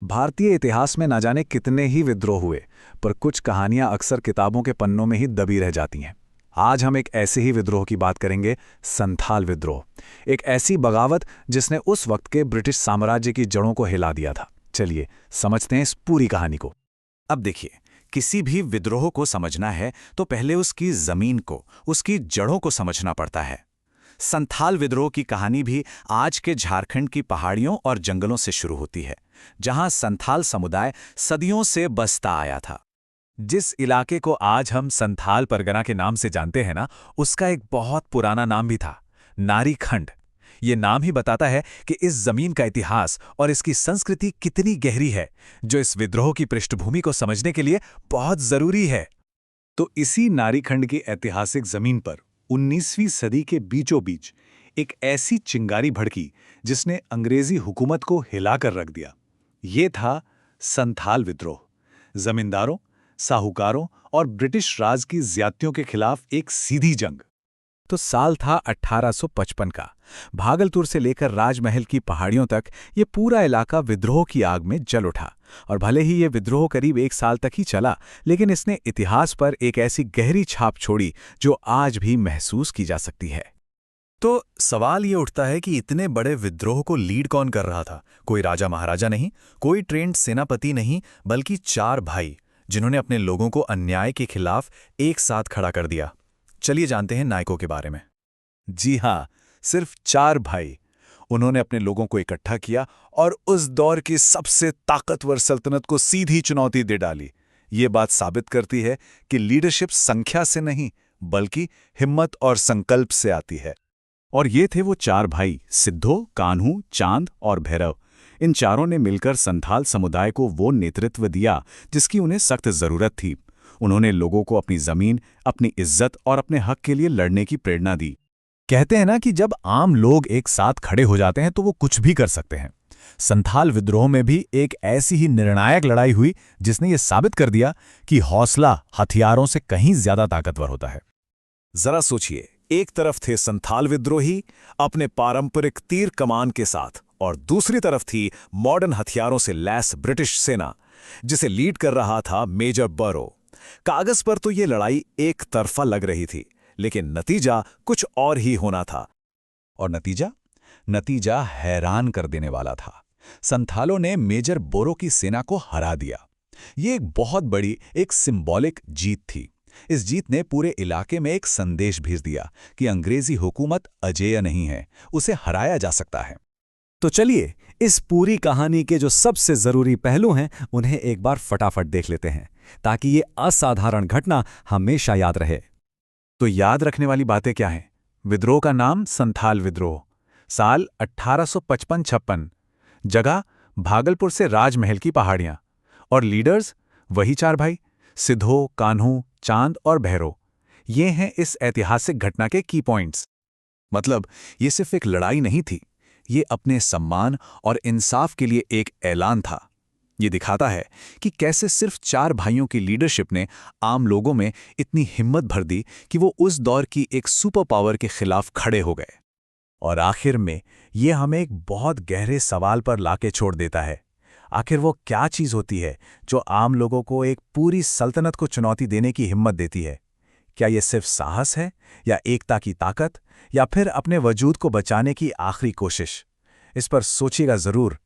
भारतीय इतिहास में ना जाने कितने ही विद्रोह हुए, पर कुछ कहानियां अक्सर किताबों के पन्नों में ही दबी रह जाती हैं। आज हम एक ऐसे ही विद्रोह की बात करेंगे, संथाल विद्रोह। एक ऐसी बगावत जिसने उस वक्त के ब्रिटिश साम्राज्य की जड़ों को हिला दिया था। चलिए समझते हैं इस पूरी कहानी को। अब देखिए, किसी भी विद्रोह को समझना है तो पहले उसकी जमीन को, उसकी जड़ों को समझना पड़ता है। संथाल विद्रोह की कहानी भी आज के झारखंड की पहाड़ियों और जंगलों से शुरू होती है, जहां संथाल समुदाय सदियों से बसता आया था। जिस इलाके को आज हम संथाल परगना के नाम से जानते हैं ना, उसका एक बहुत पुराना नाम भी था, नारीखंड। ये नाम ही बताता है कि इस जमीन का इतिहास और इसकी संस्कृति कितनी गहरी है, जो इस विद्रोह की पृष्ठभूमि को समझने के लिए बहुत जरूरी है। तो इसी नारीखंड की ऐतिहासिक जमीन पर 19वीं सदी के बीचों बीच एक ऐसी चिंगारी भड़की जिसने अंग्रेजी हुकूमत को हिलाकर रख दिया। ये था संथाल विद्रोह। जमींदारों, साहूकारों और ब्रिटिश राज की ज्यादतियों के खिलाफ एक सीधी जंग। तो साल था 1855 का। भागलपुर से लेकर राजमहल की पहाड़ियों तक ये पूरा इलाका विद्रोह की आग में जल उठा। और भले ही ये विद्रोह करीब एक साल तक ही चला, लेकिन इसने इतिहास पर एक ऐसी गहरी छाप छोड़ी जो आज भी महसूस की जा सकती है। तो सवाल ये उठता है कि इतने बड़े विद्रोह को लीड कौन कर रहा था? कोई राजा महाराजा नहीं, कोई ट्रेंड सेनापति नहीं, बल्कि चार भाई, जिन्होंने अपने लोगों को अन्याय के खिलाफ एक साथ खड़ा कर दिया। चलिए जानते हैं नायकों के बारे में। जी हाँ, सिर्फ चार भाई। उन्होंने अपने लोगों को इकट्ठा किया और उस दौर की सबसे ताकतवर सल्तनत को सीधी चुनौती दे डाली। ये बात साबित करती है कि लीडरशिप संख्या से नहीं, बल्कि हिम्मत और संकल्प से आती है। और ये थे वो चार भाई, सिद्धो, कान्हू, चांद और भैरव। इन चारों ने मिलकर संथाल समुदाय को वो नेतृत्व दिया जिसकी उन्हें सख्त जरूरत थी। उन्होंने लोगों को अपनी जमीन, अपनी इज्जत और अपने हक के लिए लड़ने की प्रेरणा दी। कहते हैं ना कि जब आम लोग एक साथ खड़े हो जाते हैं तो वो कुछ भी कर सकते हैं। संथाल विद्रोह में भी एक ऐसी ही निर्णायक लड़ाई हुई जिसने ये साबित कर दिया कि हौसला हथियारों से कहीं ज्यादा ताकतवर होता है। जरा सोचिए, एक तरफ थे संथाल विद्रोही अपने पारंपरिक तीर कमान के साथ, और दूसरी तरफ थी मॉडर्न हथियारों से लैस ब्रिटिश सेना, जिसे लीड कर रहा था मेजर बरो। कागज पर तो ये लड़ाई एक तरफा लग रही थी, लेकिन नतीजा कुछ और ही होना था। और नतीजा हैरान कर देने वाला था। संथालों ने मेजर बोरो की सेना को हरा दिया। ये एक बहुत बड़ी, एक सिंबॉलिक जीत थी। इस जीत ने पूरे इलाके में एक संदेश भेज दिया कि अंग्रेजी हुकूमत अजेय नहीं है, उसे हराया जा सकता है। तो चलिए, इस पूरी कहानी के जो सबसे जरूरी पहलू हैं उन्हें एक बार फटाफट देख लेते हैं, ताकि ये असाधारण घटना हमेशा याद रहे। तो याद रखने वाली बातें क्या हैं? विद्रोह का नाम संथाल विद्रोह, साल 1855-56, जगह भागलपुर से राजमहल की पहाड़ियां, और लीडर्स वही चार भाई, सिद्धो, कान्हू, चांद और भैरव। ये हैं इस ऐतिहासिक घटना के की पॉइंट्स। मतलब ये सिर्फ एक लड़ाई नहीं थी, ये अपने सम्मान और इंसाफ के लिए एक ऐलान था। ये दिखाता है कि कैसे सिर्फ चार भाइयों की लीडरशिप ने आम लोगों में इतनी हिम्मत भर दी कि वो उस दौर की एक सुपर पावर के खिलाफ खड़े हो गए। और आखिर में ये हमें एक बहुत गहरे सवाल पर लाके छोड़ देता है। आखिर वो क्या चीज़ होती है जो आम लोगों को एक पूरी सल्तनत को चुनौती देने की हिम्मत देती है? क्या ये सिर्फ साहस है, या एकता की ताकत, या फिर अपने वजूद को बचाने की आखिरी कोशिश? इस पर सोचिएगा ज़रूर।